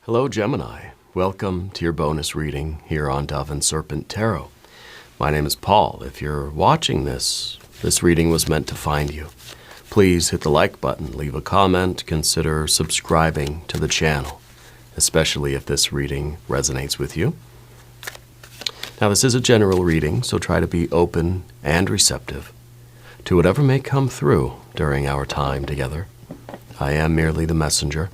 Hello, Gemini. Welcome to your bonus reading here on Dove and Serpent Tarot. My name is Paul. If you're watching this reading was meant to find you. Please hit the like button, leave a comment, consider subscribing to the channel, especially if this reading resonates with you. Now, this is a general reading, so try to be open and receptive to whatever may come through during our time together. I am merely the messenger.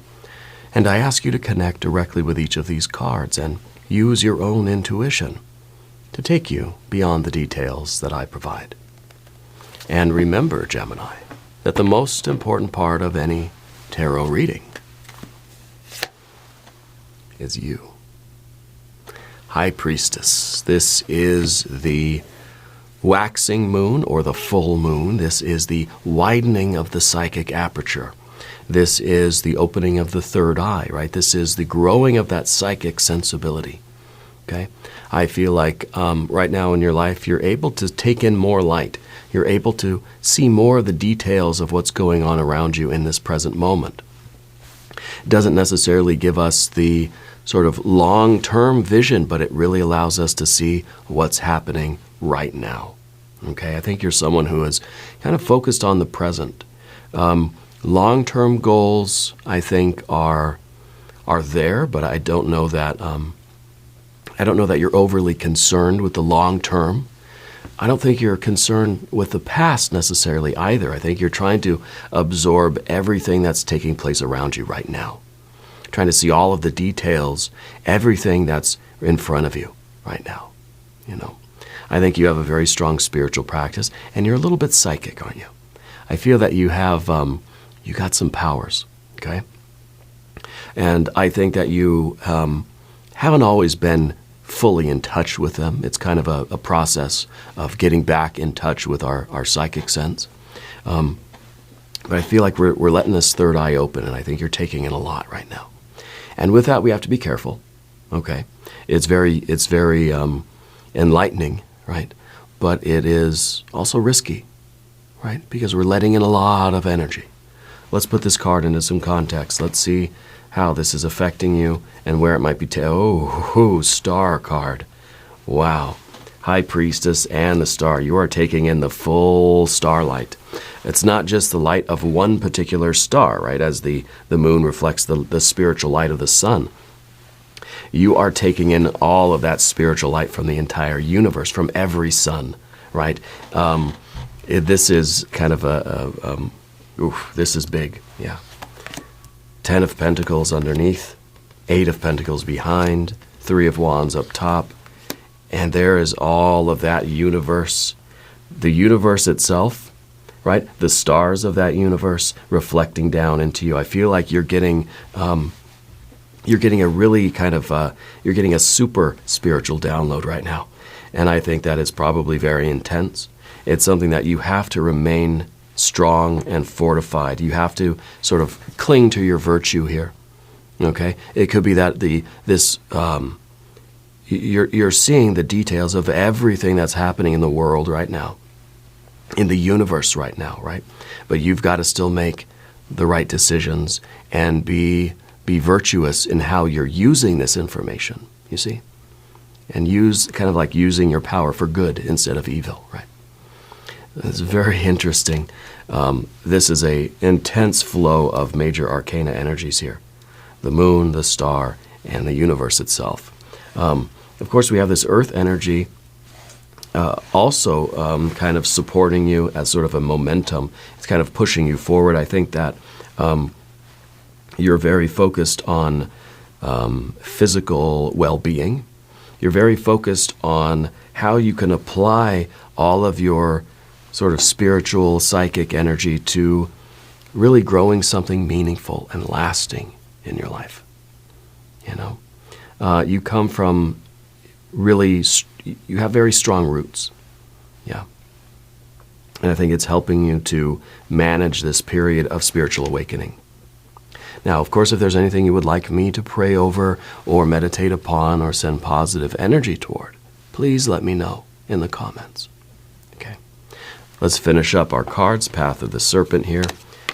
And I ask you to connect directly with each of these cards and use your own intuition to take you beyond the details that I provide. And remember, Gemini, that the most important part of any tarot reading is you. High Priestess, this is the waxing moon or the full moon. This is the widening of the psychic aperture. This is the opening of the third eye, right? This is the growing of that psychic sensibility, okay? I feel like right now in your life, you're able to take in more light. You're able to see more of the details of what's going on around you in this present moment. It doesn't necessarily give us the sort of long-term vision, but it really allows us to see what's happening right now, okay? I think you're someone who is kind of focused on the present. Long-term goals, I think, are there, but I don't know that you're overly concerned with the long term. I don't think you're concerned with the past necessarily either. I think you're trying to absorb everything that's taking place around you right now, trying to see all of the details, everything that's in front of you right now. You know, I think you have a very strong spiritual practice, and you're a little bit psychic, aren't you? I feel that you have. You got some powers, okay? And I think that you haven't always been fully in touch with them. It's kind of a process of getting back in touch with our psychic sense. But I feel like we're letting this third eye open, and I think you're taking in a lot right now. And with that, we have to be careful, okay? It's very enlightening, right? But it is also risky, right? Because we're letting in a lot of energy. Let's put this card into some context. Let's see how this is affecting you and where it might be. Star card. Wow. High Priestess and the star. You are taking in the full starlight. It's not just the light of one particular star, right? As the moon reflects the spiritual light of the sun. You are taking in all of that spiritual light from the entire universe, from every sun, right? This is kind of this is big, yeah. 10 of Pentacles underneath, 8 of Pentacles behind, 3 of Wands up top, and there is all of that universe. The universe itself, right? The stars of that universe reflecting down into you. I feel like you're getting a really kind of, you're getting a super spiritual download right now. And I think that is probably very intense. It's something that you have to remain strong and fortified. You have to sort of cling to your virtue here. Okay? It could be that you're seeing the details of everything that's happening in the world right now, in the universe right now, right? But you've got to still make the right decisions and be virtuous in how you're using this information, you see? And use kind of like using your power for good instead of evil, right? It's very interesting. This is an intense flow of major arcana energies here. The moon, the star, and the universe itself. Of course, we have this earth energy also kind of supporting you as sort of a momentum. It's kind of pushing you forward. I think that you're very focused on physical well-being. You're very focused on how you can apply all of your sort of spiritual, psychic energy to really growing something meaningful and lasting in your life. You know, you come from you have very strong roots. Yeah. And I think it's helping you to manage this period of spiritual awakening. Now, of course, if there's anything you would like me to pray over or meditate upon or send positive energy toward, please let me know in the comments. Okay. Let's finish up our cards. Path of the Serpent here.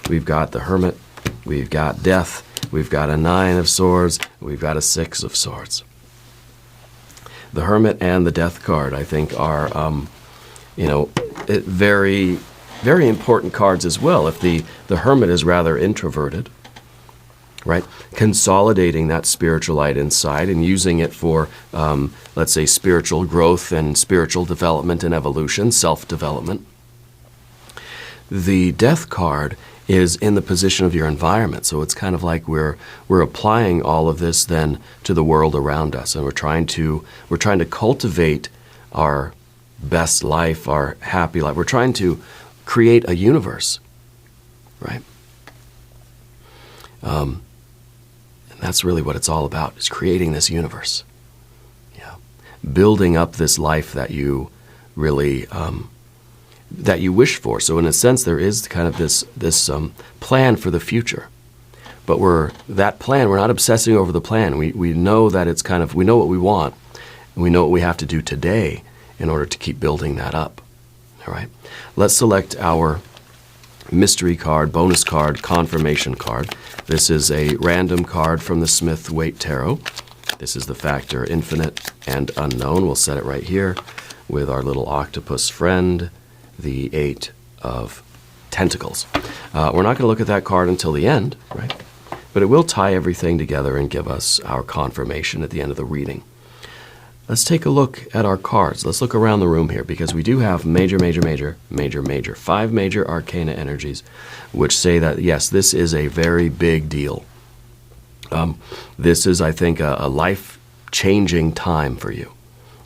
We've got the Hermit. We've got Death. we've got a 9 of swords, we've got a 6 of swords. The Hermit and the Death card, I think, are, very, very important cards as well. If the Hermit is rather introverted, right? Consolidating that spiritual light inside and using it for, let's say, spiritual growth and spiritual development and evolution, self-development. The Death card is in the position of your environment. So it's kind of like we're applying all of this then to the world around us, and we're trying to cultivate our best life, our happy life. We're trying to create a universe, right? And that's really what it's all about, is creating this universe. Yeah. Building up this life that you really that you wish for. So in a sense, there is kind of this plan for the future. But we're not obsessing over the plan. We know that it's kind of, we know what we want, and we know what we have to do today in order to keep building that up. All right. Let's select our mystery card, bonus card, confirmation card. This is a random card from the Smith-Waite Tarot. This is the factor infinite and unknown. We'll set it right here with our little octopus friend, the 8 of Pentacles. We're not going to look at that card until the end, right? But it will tie everything together and give us our confirmation at the end of the reading. Let's take a look at our cards. Let's look around the room here, because we do have 5 major arcana energies, which say that, yes, this is a very big deal. This is, I think, a life-changing time for you.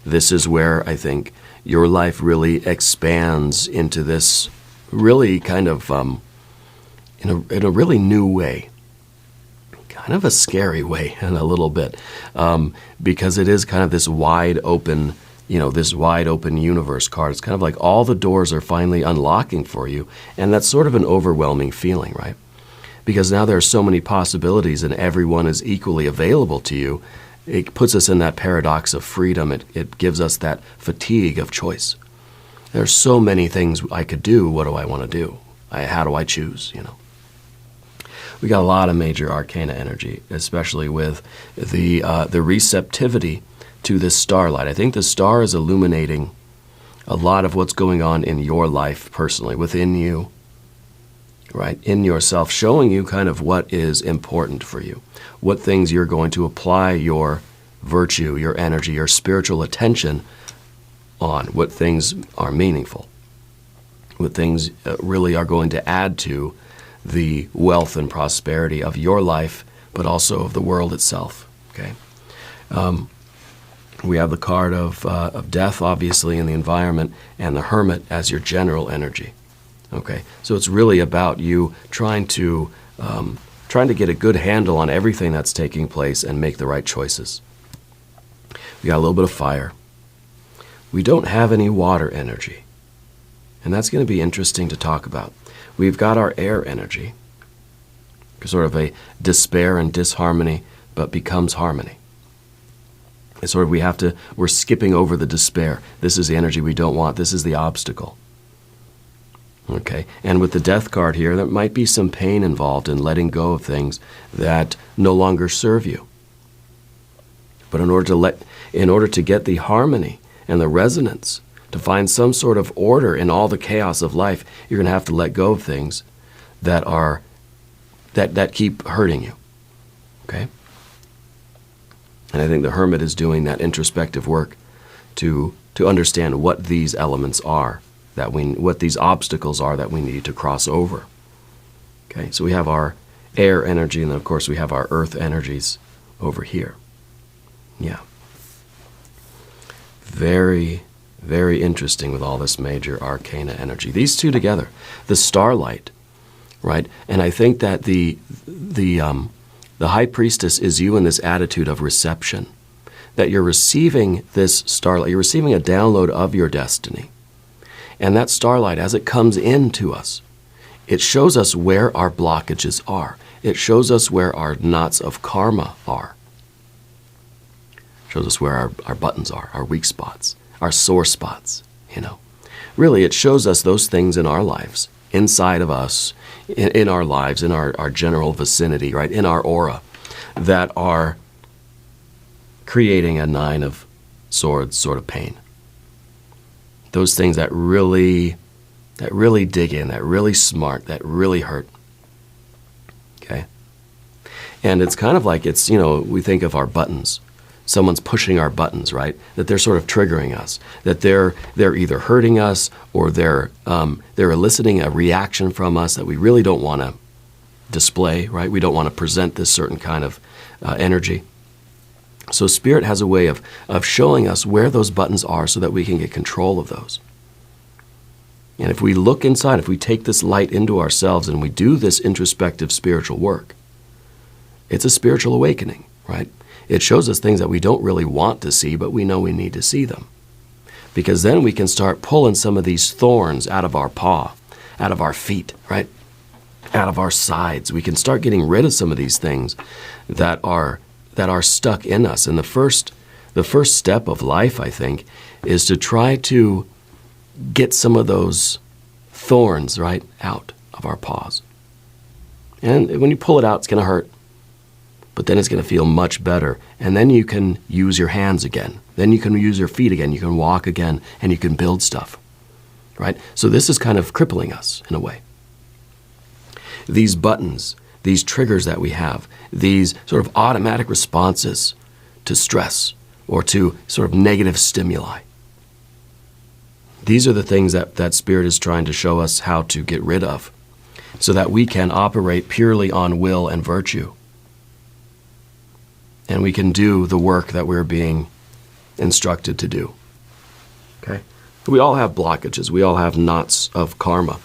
This is where I think your life really expands into this really kind of, in a really new way. Kind of a scary way in a little bit, because it is kind of this wide open, universe card. It's kind of like all the doors are finally unlocking for you, and that's sort of an overwhelming feeling, right? Because now there are so many possibilities and everyone is equally available to you. It puts us in that paradox of freedom. It gives us that fatigue of choice. There's so many things I could do. What do I want to do? How do I choose, We got a lot of major arcana energy, especially with the receptivity to this starlight. I think the star is illuminating a lot of what's going on in your life personally, within you, right, in yourself, showing you kind of what is important for you, what things you're going to apply your virtue, your energy, your spiritual attention on, what things are meaningful, what things really are going to add to the wealth and prosperity of your life, but also of the world itself, okay? We have the card of death, obviously, in the environment, and the Hermit as your general energy. Okay, so it's really about you trying to get a good handle on everything that's taking place and make the right choices. We got a little bit of fire. We don't have any water energy, and that's going to be interesting to talk about. We've got our air energy, sort of a despair and disharmony, but becomes harmony. It's sort of we're skipping over the despair. This is the energy we don't want. This is the obstacle. Okay, and with the Death card here, there might be some pain involved in letting go of things that no longer serve you. But in order to get the harmony and the resonance, to find some sort of order in all the chaos of life, you're going to have to let go of things that keep hurting you. Okay? And I think the Hermit is doing that introspective work to understand what these elements are, what these obstacles are that we need to cross over. Okay, so we have our air energy, and then of course we have our earth energies over here. Yeah. Very, very interesting with all this major arcana energy. These two together, the starlight, right? And I think that the High Priestess is you in this attitude of reception, that you're receiving this starlight, you're receiving a download of your destiny. And that starlight, as it comes into us, it shows us where our blockages are. It shows us where our knots of karma are. It shows us where our buttons are, our weak spots, our sore spots, Really, it shows us those things in our lives, inside of us, in our lives, in our general vicinity, right, in our aura, that are creating a 9 of Swords sort of pain. Those things that really dig in, that really smart, that really hurt. Okay? And it's kind of like it's, we think of our buttons. Someone's pushing our buttons, right? That they're sort of triggering us. That they're either hurting us or they're eliciting a reaction from us that we really don't want to display, right? We don't want to present this certain kind of energy. So Spirit has a way of showing us where those buttons are so that we can get control of those. And if we look inside, if we take this light into ourselves and we do this introspective spiritual work, it's a spiritual awakening, right? It shows us things that we don't really want to see, but we know we need to see them. Because then we can start pulling some of these thorns out of our paw, out of our feet, right? Out of our sides. We can start getting rid of some of these things that are stuck in us. And the first step of life, I think, is to try to get some of those thorns, right, out of our paws. And when you pull it out, it's going to hurt. But then it's going to feel much better. And then you can use your hands again. Then you can use your feet again. You can walk again, and you can build stuff, right? So this is kind of crippling us in a way. These buttons, these triggers that we have, these sort of automatic responses to stress or to sort of negative stimuli. These are the things that Spirit is trying to show us how to get rid of so that we can operate purely on will and virtue. And we can do the work that we're being instructed to do. Okay? We all have blockages. We all have knots of karma.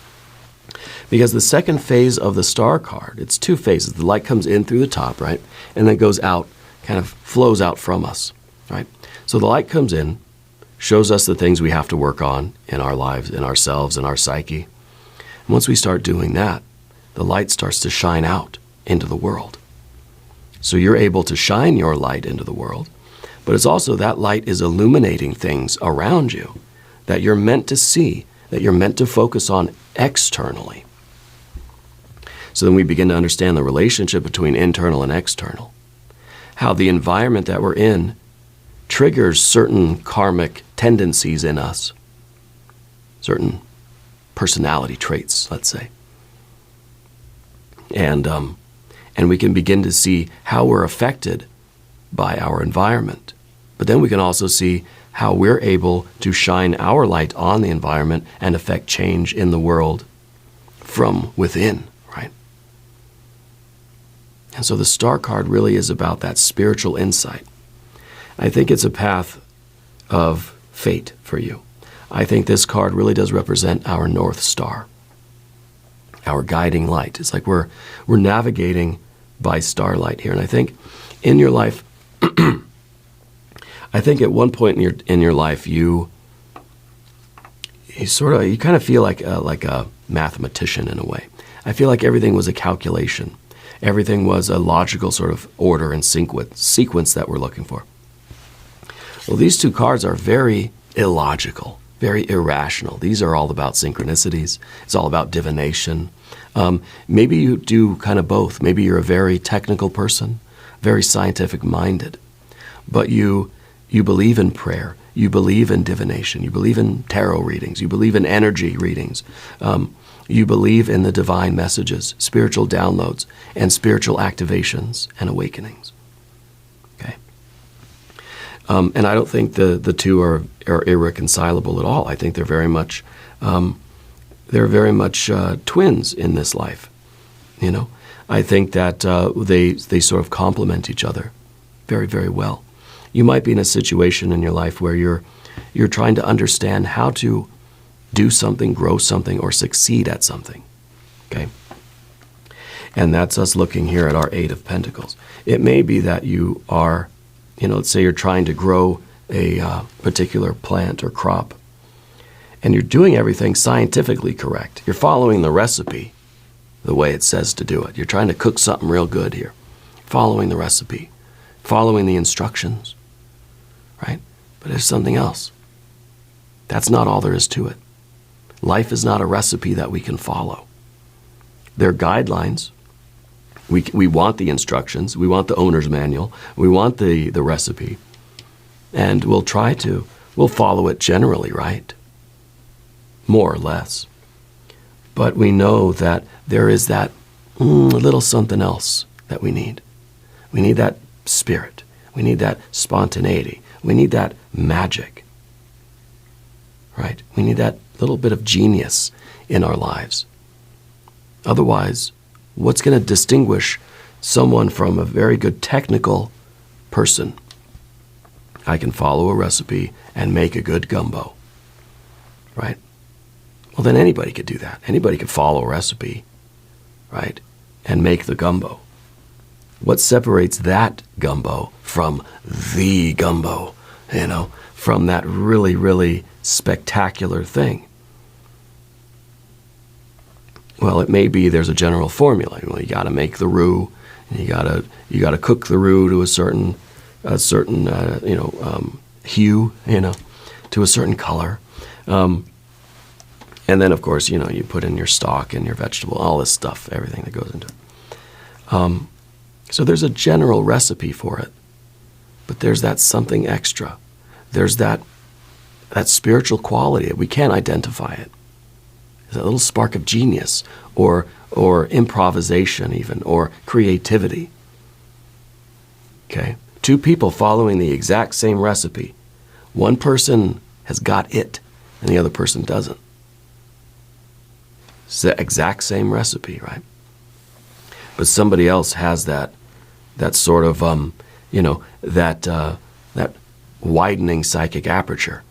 Because the second phase of the star card, it's two phases. The light comes in through the top, right? And then goes out, kind of flows out from us, right? So the light comes in, shows us the things we have to work on in our lives, in ourselves, in our psyche. And once we start doing that, the light starts to shine out into the world. So you're able to shine your light into the world, but it's also that light is illuminating things around you that you're meant to see, that you're meant to focus on externally. So then we begin to understand the relationship between internal and external, how the environment that we're in triggers certain karmic tendencies in us, certain personality traits, let's say. And we can begin to see how we're affected by our environment. But then we can also see how we're able to shine our light on the environment and affect change in the world from within, right? And so the star card really is about that spiritual insight. I think it's a path of fate for you. I think this card really does represent our North Star, our guiding light. It's like we're navigating by starlight here. And I think in your life, I think at one point in your life, you kind of feel like a mathematician in a way. I feel like everything was a calculation. Everything was a logical sort of order and sequence that we're looking for. Well, these two cards are very illogical, very irrational. These are all about synchronicities. It's all about divination. Maybe you do kind of both. Maybe you're a very technical person, very scientific-minded, but you believe in prayer. You believe in divination. You believe in tarot readings. You believe in energy readings. You believe in the divine messages, spiritual downloads, and spiritual activations and awakenings. Okay? And I don't think the two are irreconcilable at all. I think they're very much twins in this life. You know, I think that they sort of complement each other very, very well. You might be in a situation in your life where you're trying to understand how to do something, grow something, or succeed at something. Okay? And that's us looking here at our Eight of Pentacles. It may be that you are, let's say you're trying to grow a particular plant or crop, and you're doing everything scientifically correct. You're following the recipe the way it says to do it. You're trying to cook something real good here. Following the recipe, following the instructions, right? But there's something else. That's not all there is to it. Life is not a recipe that we can follow. They're guidelines. We want the instructions. We want the owner's manual. We want the recipe. And we'll follow it generally, right? More or less. But we know that there is that little something else that we need. We need that spirit. We need that spontaneity. We need that magic. Right? We need that little bit of genius in our lives. Otherwise, what's going to distinguish someone from a very good technical person? I can follow a recipe and make a good gumbo. Right? Well, then anybody could do that. Anybody could follow a recipe, right, and make the gumbo. What separates that gumbo from the gumbo, from that really, really spectacular thing? Well, it may be there's a general formula. Well, you got to make the roux, and you got to cook the roux to a certain hue, to a certain color. And then, of course, you put in your stock and your vegetable, all this stuff, everything that goes into it. So there's a general recipe for it, but there's that something extra. There's that spiritual quality. We can't identify it. There's that little spark of genius or improvisation even, or creativity. Okay? Two people following the exact same recipe. One person has got it, and the other person doesn't. It's the exact same recipe, right? But somebody else has that sort of, that widening psychic aperture.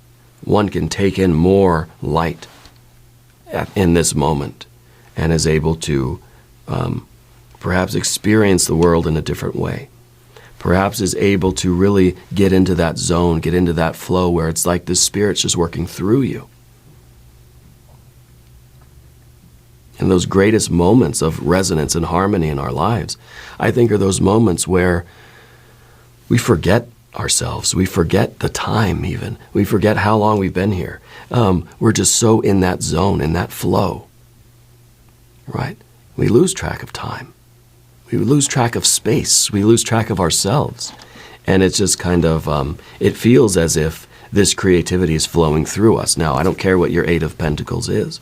One can take in more light in this moment and is able to perhaps experience the world in a different way. Perhaps is able to really get into that zone, get into that flow where it's like the Spirit's just working through you. And those greatest moments of resonance and harmony in our lives, I think, are those moments where we forget ourselves. We forget the time even. We forget how long we've been here. We're just so in that zone, in that flow. Right? We lose track of time. We lose track of space. We lose track of ourselves. And it's just kind of, it feels as if this creativity is flowing through us. Now, I don't care what your Eight of Pentacles is.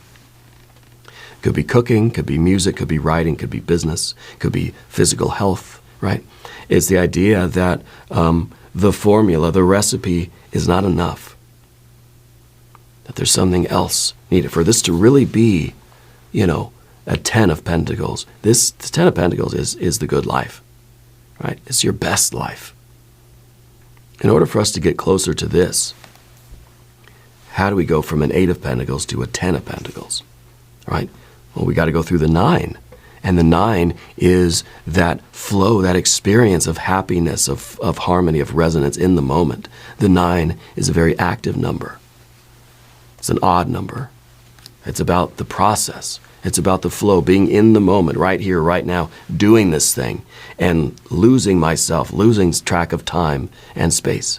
Could be cooking, could be music, could be writing, could be business, could be physical health, right? It's the idea that the formula, the recipe is not enough. That there's something else needed. For this to really be, a Ten of Pentacles, the Ten of Pentacles is the good life, right? It's your best life. In order for us to get closer to this, how do we go from an Eight of Pentacles to a Ten of Pentacles, right? Well, we got to go through the Nine. And the Nine is that flow, that experience of happiness, of harmony, of resonance in the moment. The 9 is a very active number. It's an odd number. It's about the process. It's about the flow, being in the moment, right here, right now, doing this thing, and losing myself, losing track of time and space.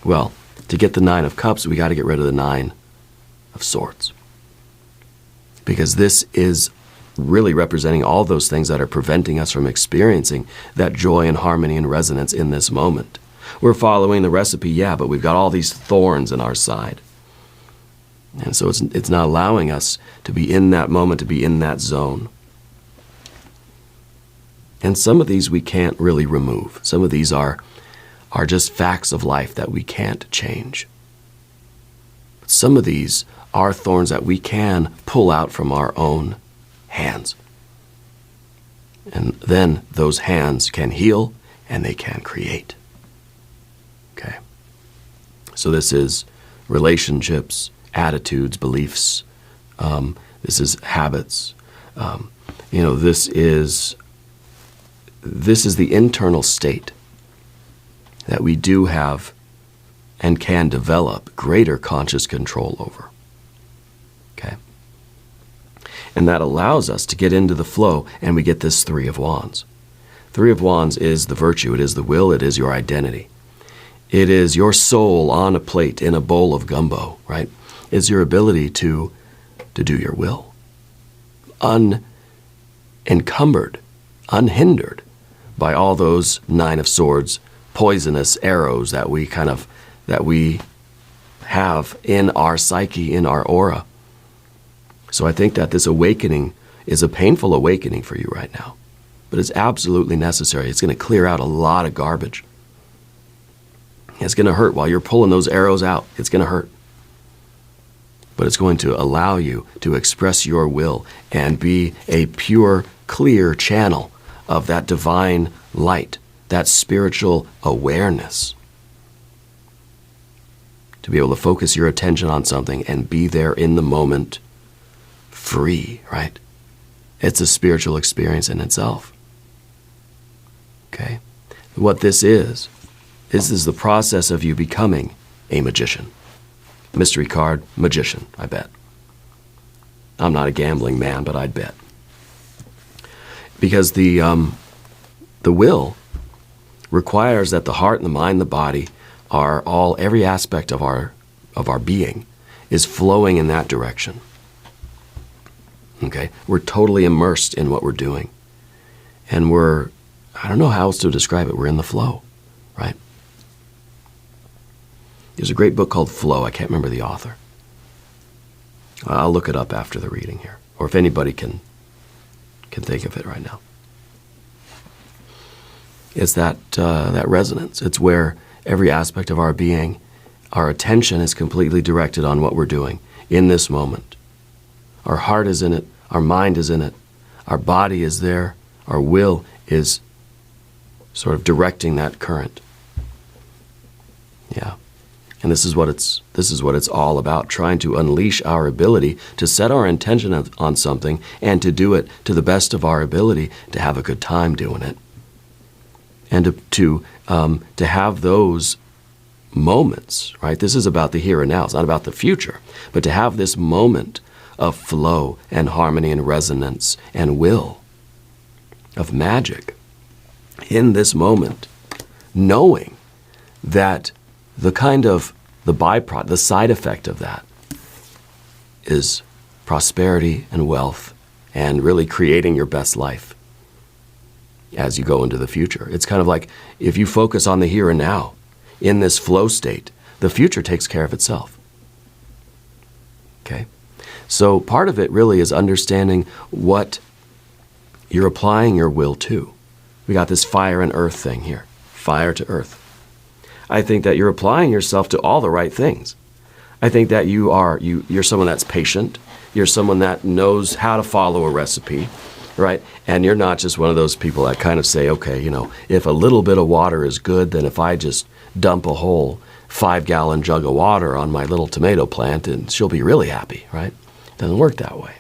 Well, to get the 9 of Cups, we got to get rid of the 9 of Swords. Because this is really representing all those things that are preventing us from experiencing that joy and harmony and resonance in this moment. We're following the recipe, yeah, but we've got all these thorns in our side. And so it's not allowing us to be in that moment, to be in that zone. And some of these we can't really remove. Some of these are just facts of life that we can't change. But some of these are thorns that we can pull out from our own hands. And then those hands can heal and they can create. Okay. So this is relationships, attitudes, beliefs. This is habits. This is the internal state that we do have and can develop greater conscious control over. Okay? And that allows us to get into the flow, and we get this Three of Wands. Three of Wands is the virtue, it is the will, it is your identity. It is your soul on a plate in a bowl of gumbo, right? is your ability to do your will. Unencumbered, unhindered by all those Nine of Swords, poisonous arrows that we have in our psyche, in our aura. So I think that this awakening is a painful awakening for you right now, but it's absolutely necessary. It's going to clear out a lot of garbage. It's going to hurt while you're pulling those arrows out. It's going to hurt. But it's going to allow you to express your will and be a pure, clear channel of that divine light, that spiritual awareness. To be able to focus your attention on something and be there in the moment, free, right? It's a spiritual experience in itself. Okay? What this is the process of you becoming a magician. Mystery card, magician, I bet. I'm not a gambling man, but I'd bet. Because the will requires that the heart and the mind and the body are every aspect of our being is flowing in that direction. Okay? We're totally immersed in what we're doing. And I don't know how else to describe it, we're in the flow, right? There's a great book called Flow. I can't remember the author. I'll look it up after the reading here, or if anybody can think of it right now. It's that resonance. It's where every aspect of our being, our attention is completely directed on what we're doing in this moment. Our heart is in it. Our mind is in it. Our body is there. Our will is sort of directing that current. Yeah. And this is what it's all about, trying to unleash our ability to set our intention on something and to do it to the best of our ability, to have a good time doing it. And to have those moments, right? This is about the here and now. It's not about the future. But to have this moment of flow and harmony and resonance and will, of magic, in this moment, knowing that the byproduct, the side effect of that is prosperity and wealth and really creating your best life as you go into the future. It's kind of like if you focus on the here and now in this flow state, the future takes care of itself. Okay? So part of it really is understanding what you're applying your will to. We got this fire and earth thing here. Fire to earth. I think that you're applying yourself to all the right things. I think that you're someone that's patient. You're someone that knows how to follow a recipe, right? And you're not just one of those people that kind of say, okay, if a little bit of water is good, then if I just dump a whole 5-gallon jug of water on my little tomato plant, and she'll be really happy, right? It doesn't work that way.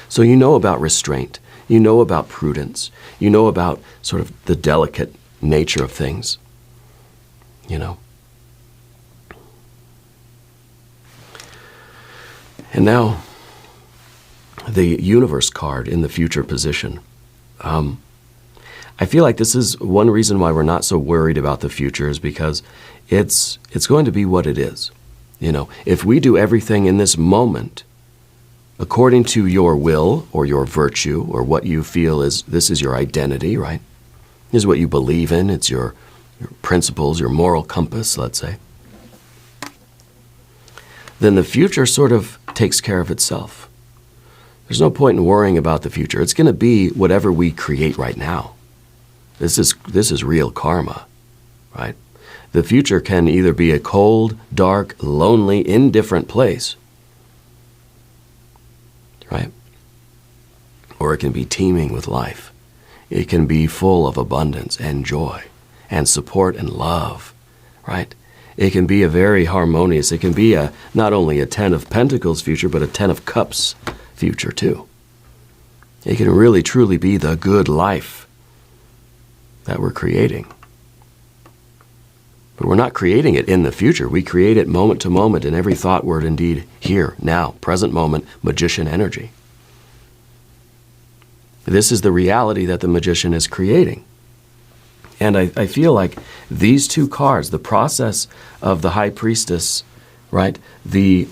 So you know about restraint. You know about prudence. You know about sort of the delicate nature of things. And now, the universe card in the future position. I feel like this is one reason why we're not so worried about the future, is because it's going to be what it is. If we do everything in this moment according to your will or your virtue or what you feel this is your identity, right? This is what you believe in. It's your principles, your moral compass, let's say. Then the future sort of takes care of itself. There's no point in worrying about the future. It's going to be whatever we create right now. This is real karma, right? The future can either be a cold, dark, lonely, indifferent place, right? Or it can be teeming with life. It can be full of abundance and joy and support and love, right? It can be a very harmonious, it can be not only a 10 of Pentacles future, but a 10 of Cups future too. It can really truly be the good life that we're creating. But we're not creating it in the future. We create it moment to moment in every thought, word, and deed, here, now, present moment, magician energy. This is the reality that the magician is creating. And I feel like these two cards, the process of the High Priestess right? The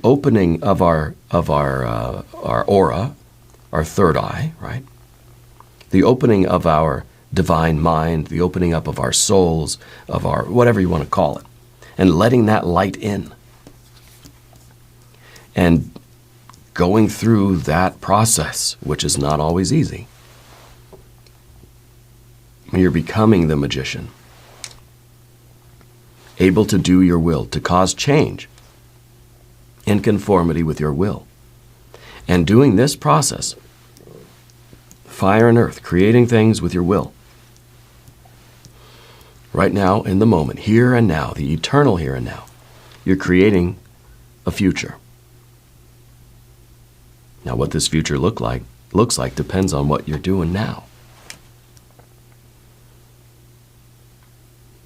opening of our aura, our third eye, right? The opening of our divine mind, the opening up of our souls, of our whatever you want to call it, and letting that light in. And going through that process, which is not always easy. You're becoming the magician, able to do your will, to cause change in conformity with your will. And doing this process, fire and earth, creating things with your will, right now, in the moment, here and now, the eternal here and now, you're creating a future. Now, what this future looks like depends on what you're doing now.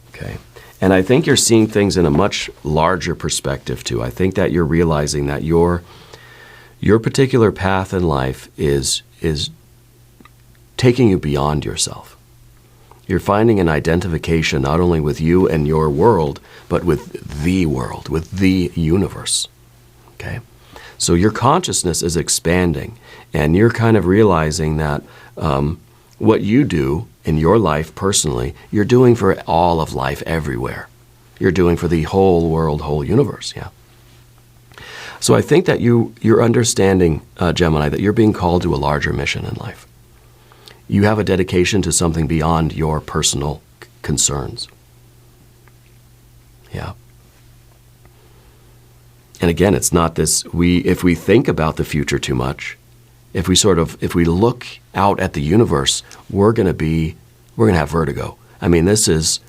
Okay? And I think you're seeing things in a much larger perspective, too. I think that you're realizing that your particular path in life is taking you beyond yourself. You're finding an identification not only with you and your world, but with the world, with the universe. Okay? So your consciousness is expanding, and you're kind of realizing that what you do in your life personally, you're doing for all of life everywhere. You're doing for the whole world, whole universe, yeah. So I think that you're understanding, Gemini, that you're being called to a larger mission in life. You have a dedication to something beyond your personal concerns. Yeah. And again, it's not this, if we think about the future too much, if we look out at the universe, we're going to have vertigo. I mean, this is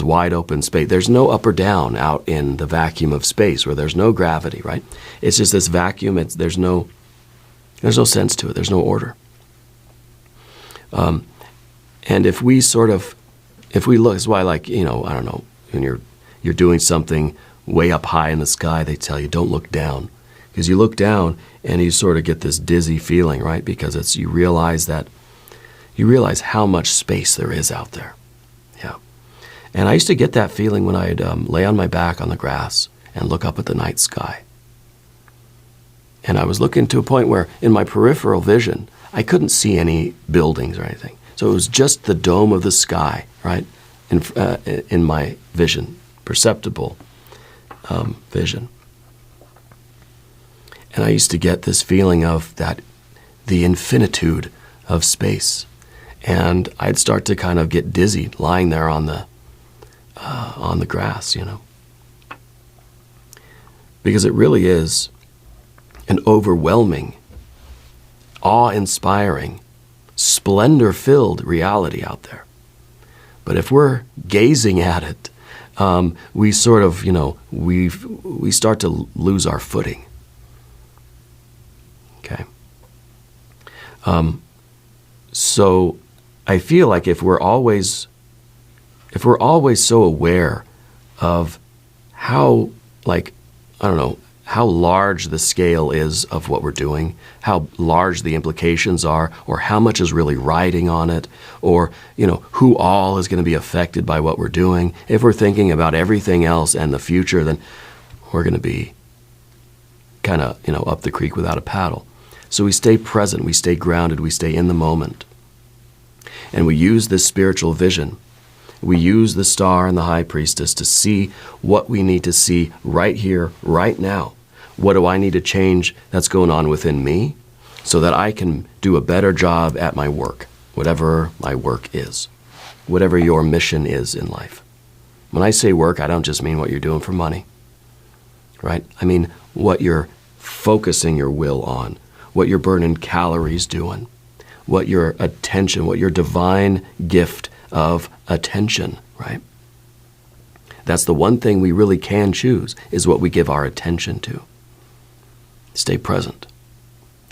wide open space. There's no up or down out in the vacuum of space where there's no gravity, right? It's just this vacuum. There's no sense to it. There's no order. And if we look, it's why, like, I don't know, when you're doing something way up high in the sky, they tell you don't look down, because you look down and you sort of get this dizzy feeling, right? Because you realize how much space there is out there. Yeah. And I used to get that feeling when I'd lay on my back on the grass and look up at the night sky. And I was looking to a point where in my peripheral vision, I couldn't see any buildings or anything. So it was just the dome of the sky, right? In my vision, perceptible vision. And I used to get this feeling of the infinitude of space. And I'd start to kind of get dizzy lying there on the grass, because it really is an overwhelming, awe-inspiring, splendor-filled reality out there. But if we're gazing at it, we sort of, we start to lose our footing. Okay. So I feel like if we're always so aware of how, how large the scale is of what we're doing, how large the implications are, or how much is really riding on it, or, who all is going to be affected by what we're doing. If we're thinking about everything else and the future, then we're going to be kind of, up the creek without a paddle. So we stay present, we stay grounded, we stay in the moment. And we use this spiritual vision. We use the star and the high priestess to see what we need to see right here, right now. What do I need to change that's going on within me so that I can do a better job at my work, whatever my work is, whatever your mission is in life. When I say work, I don't just mean what you're doing for money, right? I mean what you're focusing your will on, what you're burning calories doing, what your attention, what your divine gift of attention, right? That's the one thing we really can choose, is what we give our attention to. Stay present,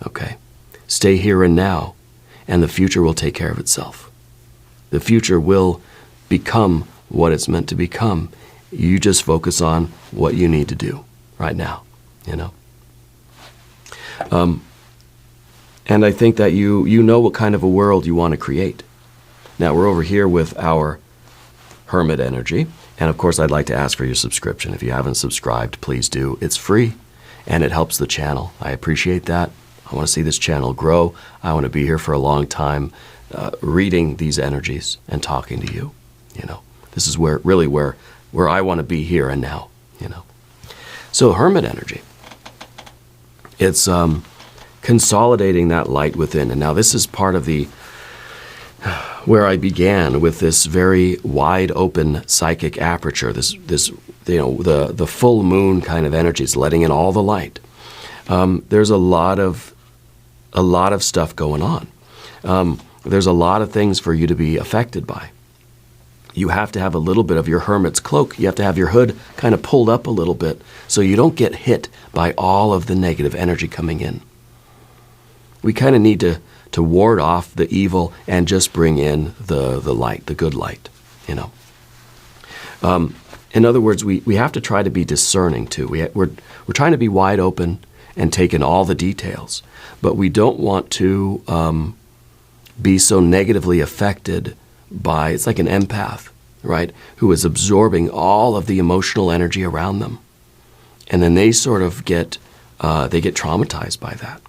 okay? Stay here and now, and the future will take care of itself. The future will become what it's meant to become. You just focus on what you need to do right now, And I think that you know what kind of a world you want to create. Now, we're over here with our hermit energy, And of course, I'd like to ask for your subscription. If you haven't subscribed, please do. It's free, and it helps the channel. I appreciate that. I want to see this channel grow. I want to be here for a long time, reading these energies and talking to you. This is where I want to be here and now. So hermit energy. It's consolidating that light within. And now this is part of where I began with this very wide open psychic aperture, the full moon kind of energies, letting in all the light. There's a lot of stuff going on. There's a lot of things for you to be affected by. You have to have a little bit of your hermit's cloak. You have to have your hood kind of pulled up a little bit so you don't get hit by all of the negative energy coming in. We kind of need to ward off the evil and just bring in the light, the good light, In other words, we have to try to be discerning too. We're trying to be wide open and take in all the details, but we don't want to be so negatively affected by, it's like an empath, right, who is absorbing all of the emotional energy around them. And then they sort of get traumatized by that.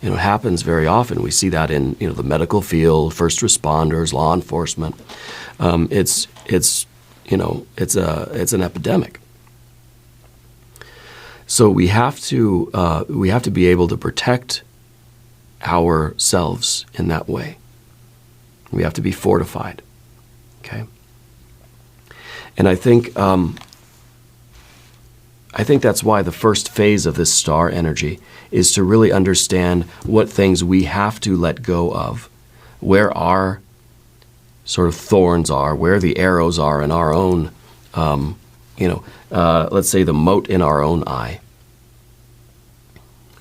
It happens very often. We see that in the medical field, first responders, law enforcement. It's an epidemic. So we have to be able to protect ourselves in that way. We have to be fortified. Okay. And I think that's why the first phase of this star energy is to really understand what things we have to let go of, where our sort of thorns are, where the arrows are in our own, let's say the mote in our own eye,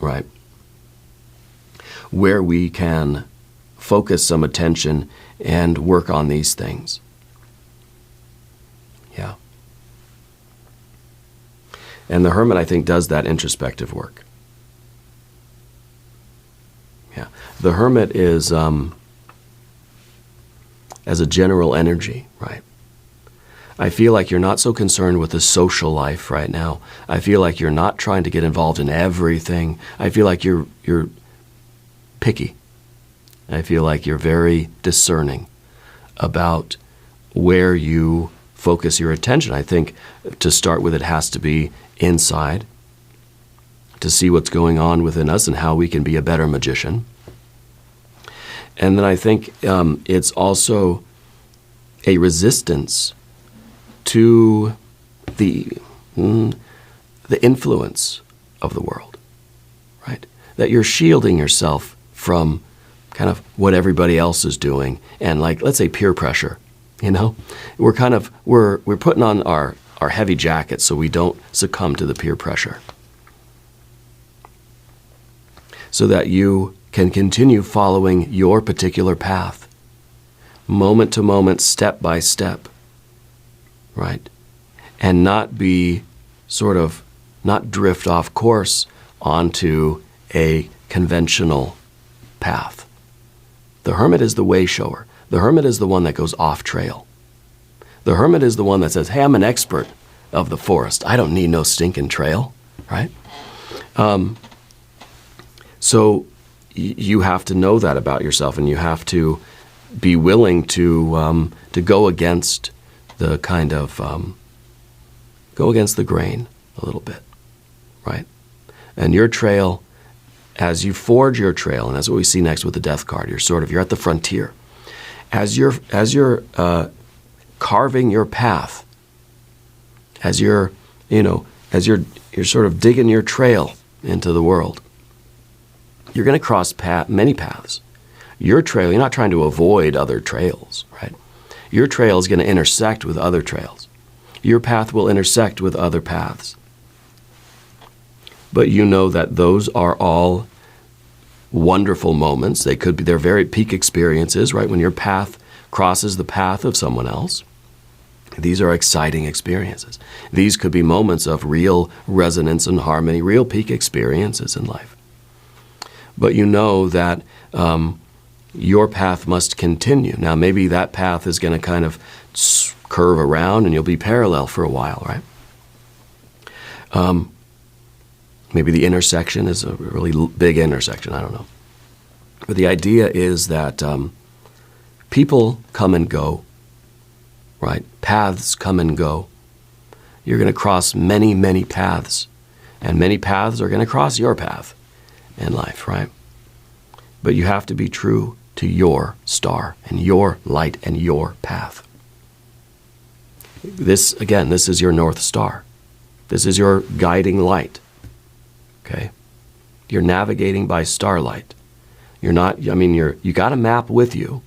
right? Where we can focus some attention and work on these things. Yeah. And the hermit, I think, does that introspective work. Yeah. The hermit is, as a general energy, right? I feel like you're not so concerned with the social life right now. I feel like you're not trying to get involved in everything. I feel like you're picky. I feel like you're very discerning about where you focus your attention. I think to start with, it has to be inside, to see what's going on within us and how we can be a better magician. And then I think it's also a resistance to the influence of the world, right? That you're shielding yourself from kind of what everybody else is doing, and like, let's say, peer pressure. We're putting on our heavy jackets so we don't succumb to the peer pressure, so that you can continue following your particular path, moment to moment, step by step, right? And not be not drift off course onto a conventional path. The hermit is the way shower. The hermit is the one that goes off trail. The hermit is the one that says, hey, I'm an expert of the forest. I don't need no stinking trail, right? So you have to know that about yourself, and you have to be willing to go against the kind of, go against the grain a little bit, right? And your trail, as you forge your trail, and that's what we see next with the Death card, you're at the frontier. As you're carving your path, as you're sort of digging your trail into the world, you're going to cross many paths. Your trail, you're not trying to avoid other trails, right? Your trail is going to intersect with other trails. Your path will intersect with other paths. But you know that those are all wonderful moments. They're very peak experiences, right? When your path crosses the path of someone else, these are exciting experiences. These could be moments of real resonance and harmony, real peak experiences in life. But you know that your path must continue. Now, maybe that path is going to kind of curve around and you'll be parallel for a while, right? Maybe the intersection is a really big intersection, I don't know. But the idea is that people come and go, right? Paths come and go. You're going to cross many, many paths, and many paths are going to cross your path in life, right? But you have to be true to your star and your light and your path. This, again, this is your North Star. This is your guiding light, okay? You're navigating by starlight. You're not, I mean, you got a map with you,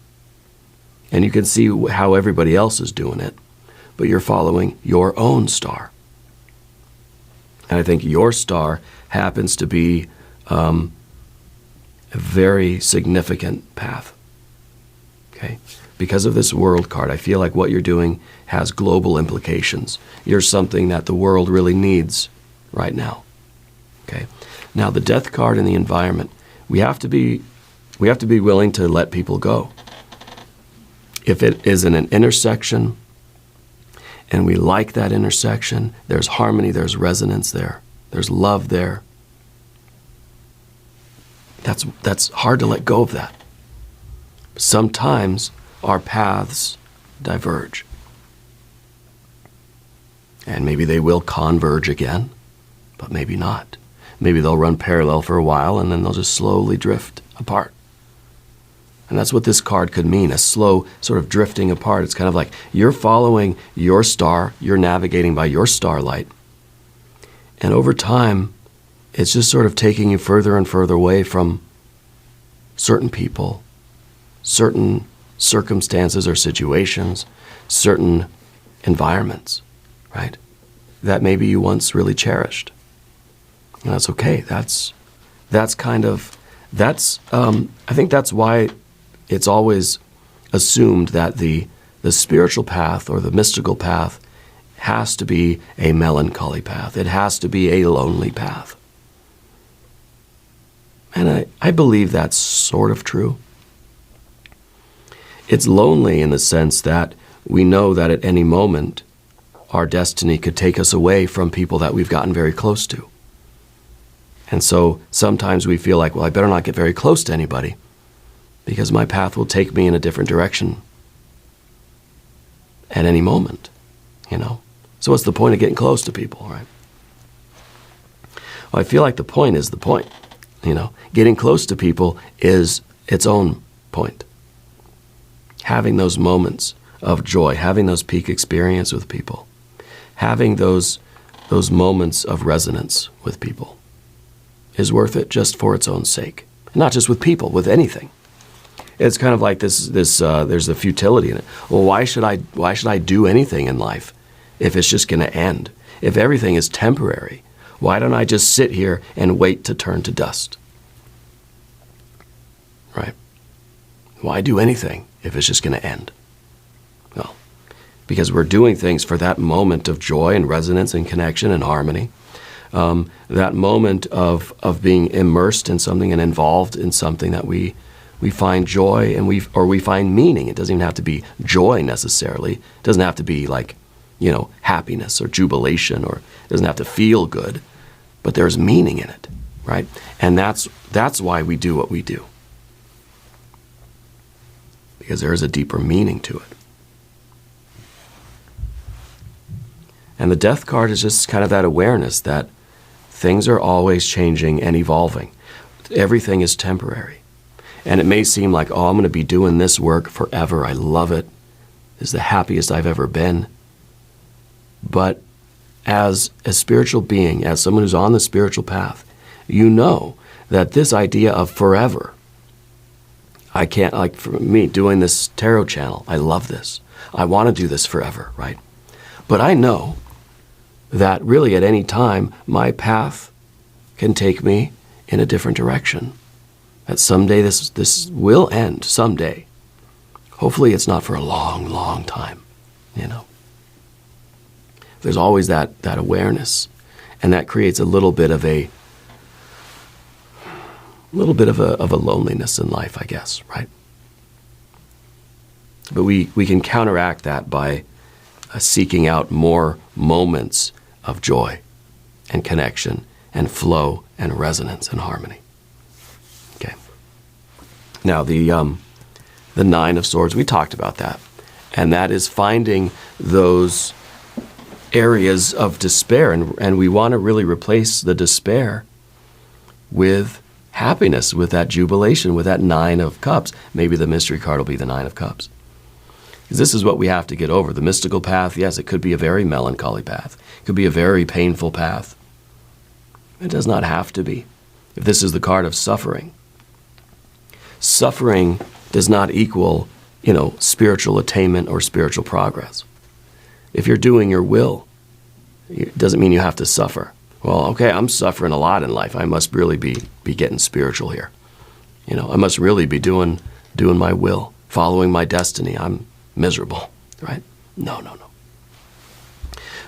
and you can see how everybody else is doing it, but you're following your own star. And I think your star happens to be a very significant path, okay? Because of this world card, I feel like what you're doing has global implications. You're something that the world really needs right now, okay? Now, the death card and the environment, we have to be willing to let people go. If it is in an intersection and we like that intersection, there's harmony, there's resonance there, there's love there. That's hard to let go of that. Sometimes our paths diverge. And maybe they will converge again, but maybe not. Maybe they'll run parallel for a while and then they'll just slowly drift apart. And that's what this card could mean, a slow sort of drifting apart. It's kind of like you're following your star, you're navigating by your starlight. And over time, it's just sort of taking you further and further away from certain people, certain circumstances or situations, certain environments, right? That maybe you once really cherished. And that's okay. I think that's why it's always assumed that the spiritual path or the mystical path has to be a melancholy path. It has to be a lonely path. And I believe that's sort of true. It's lonely in the sense that we know that at any moment our destiny could take us away from people that we've gotten very close to. And so sometimes we feel like, well, I better not get very close to anybody because my path will take me in a different direction at any moment, you know? So what's the point of getting close to people, right? Well, I feel like the point is the point, you know? Getting close to people is its own point. Having those moments of joy, having those peak experiences with people, having those moments of resonance with people is worth it just for its own sake. Not just with people, with anything. It's kind of like this. There's a futility in it. Well, why should I do anything in life if it's just going to end? If everything is temporary, why don't I just sit here and wait to turn to dust? Right? Why do anything if it's just going to end? Well, because we're doing things for that moment of joy and resonance and connection and harmony. That moment of being immersed in something and involved in something that we find joy and we find meaning. It doesn't even have to be joy necessarily. It doesn't have to be like, you know, happiness or jubilation, or it doesn't have to feel good, but there's meaning in it, right? And that's why we do what we do, because there is a deeper meaning to it. And the death card is just kind of that awareness that things are always changing and evolving. Everything is temporary. And it may seem like, oh, I'm going to be doing this work forever. I love it. It's the happiest I've ever been. But as a spiritual being, as someone who's on the spiritual path, you know that this idea of forever, I can't, like for me, doing this tarot channel, I love this. I want to do this forever, right? But I know that really at any time, my path can take me in a different direction. That someday this will end, someday. Hopefully it's not for a long, long time, you know. There's always that awareness, and that creates a little bit of a loneliness in life, I guess, right? But we can counteract that by seeking out more moments of joy and connection and flow and resonance and harmony. Okay. Now the Nine of Swords, we talked about that. And that is finding those areas of despair. And we want to really replace the despair with happiness, with that jubilation, with that Nine of Cups. Maybe the mystery card will be the Nine of Cups. Because this is what we have to get over. The mystical path, yes, it could be a very melancholy path. It could be a very painful path. It does not have to be. If this is the card of suffering, suffering does not equal, spiritual attainment or spiritual progress. If you're doing your will, it doesn't mean you have to suffer. Well, okay, I'm suffering a lot in life. I must really be getting spiritual here. I must really be doing my will, following my destiny. I'm miserable, right? No.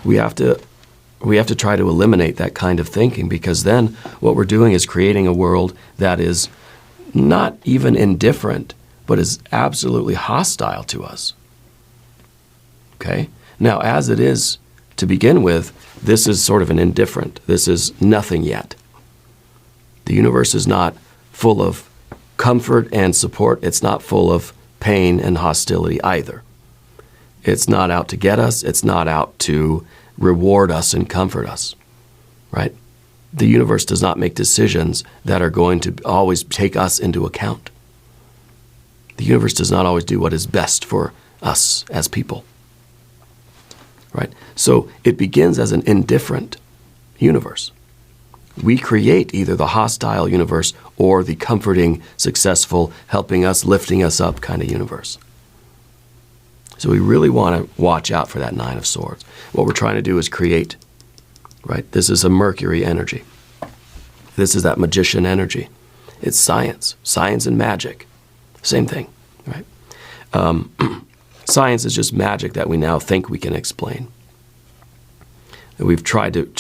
We have to try to eliminate that kind of thinking, because then what we're doing is creating a world that is not even indifferent, but is absolutely hostile to us. Okay? Now, as it is to begin with, this is sort of an indifferent. This is nothing yet. The universe is not full of comfort and support. It's not full of pain and hostility either. It's not out to get us. It's not out to reward us and comfort us, right? The universe does not make decisions that are going to always take us into account. The universe does not always do what is best for us as people, right? So it begins as an indifferent universe. We create either the hostile universe or the comforting, successful, helping us, lifting us up kind of universe. So we really want to watch out for that Nine of Swords. What we're trying to do is create, right? This is a Mercury energy. This is that magician energy. It's science and magic. Same thing, right? Science is just magic that we now think we can explain. We've tried to,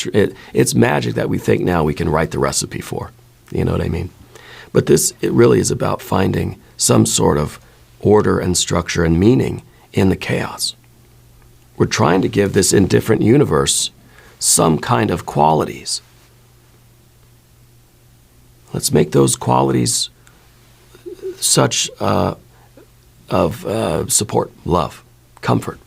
it's magic that we think now we can write the recipe for. You know what I mean? But it really is about finding some sort of order and structure and meaning in the chaos. We're trying to give this indifferent universe some kind of qualities. Let's make those qualities such of support, love, comfort,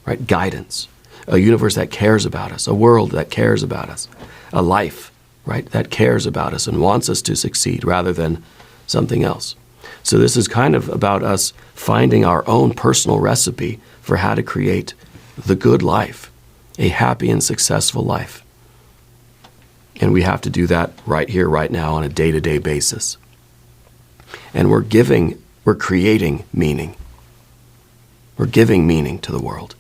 right? Guidance. A universe that cares about us, a world that cares about us, a life, right, that cares about us and wants us to succeed rather than something else. So this is kind of about us finding our own personal recipe for how to create the good life, a happy and successful life. And we have to do that right here, right now, on a day-to-day basis. And we're creating meaning. We're giving meaning to the world.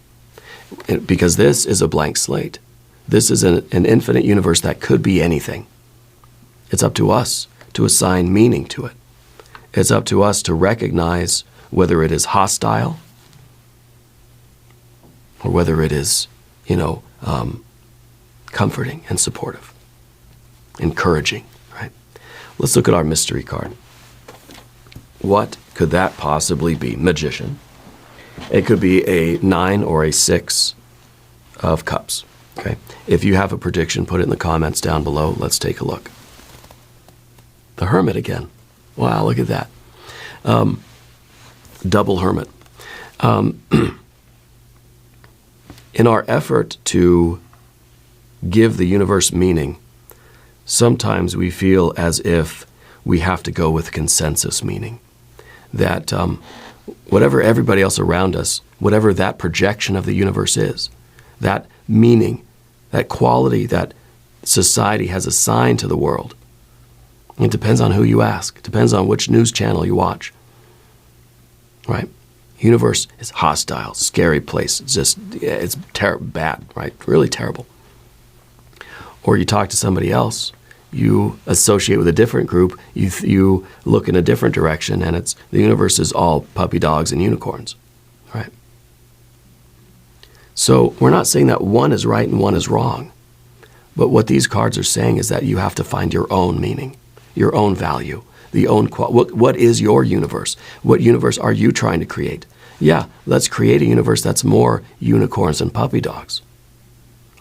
Because this is a blank slate. This is an infinite universe that could be anything. It's up to us to assign meaning to it. It's up to us to recognize whether it is hostile or whether it is, comforting and supportive, encouraging, right? Let's look at our mystery card. What could that possibly be? Magician. It could be a 9 or a 6 of cups, okay? If you have a prediction, put it in the comments down below. Let's take a look. The Hermit again. Wow, look at that. Double Hermit. In our effort to give the universe meaning, sometimes we feel as if we have to go with consensus meaning. That whatever everybody else around us, whatever that projection of the universe is, that meaning, that quality that society has assigned to the world, it depends on who you ask. It depends on which news channel you watch, right? Universe is hostile, scary place. It's bad, right? Really terrible. Or you talk to somebody else, you associate with a different group, you look in a different direction, and the universe is all puppy dogs and unicorns, right? So we're not saying that one is right and one is wrong. But what these cards are saying is that you have to find your own meaning, your own value, what is your universe? What universe are you trying to create? Yeah, let's create a universe that's more unicorns and puppy dogs.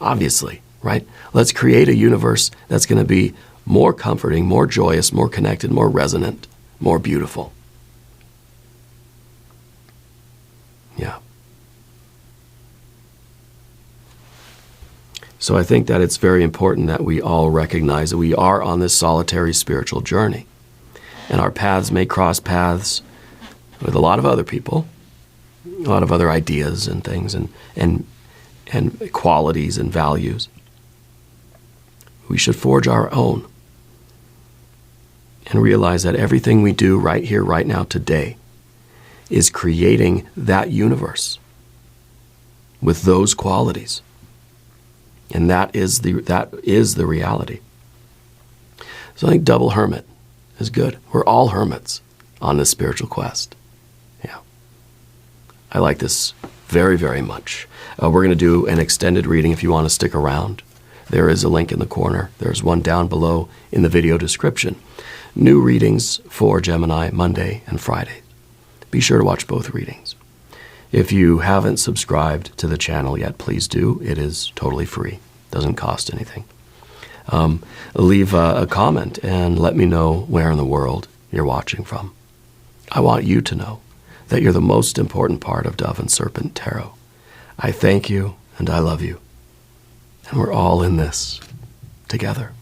Obviously, right? Let's create a universe that's going to be more comforting, more joyous, more connected, more resonant, more beautiful. Yeah. So I think that it's very important that we all recognize that we are on this solitary spiritual journey. And our paths may cross paths with a lot of other people, a lot of other ideas and things and qualities and values. We should forge our own and realize that everything we do right here, right now, today is creating that universe with those qualities. And that is the reality. So I think double hermit is good. We're all hermits on this spiritual quest. Yeah. I like this very, very much. We're going to do an extended reading if you want to stick around. There is a link in the corner. There's one down below in the video description. New readings for Gemini Monday and Friday. Be sure to watch both readings. If you haven't subscribed to the channel yet, please do. It is totally free. Doesn't cost anything. Leave a comment and let me know where in the world you're watching from. I want you to know that you're the most important part of Dove and Serpent Tarot. I thank you and I love you. And we're all in this together.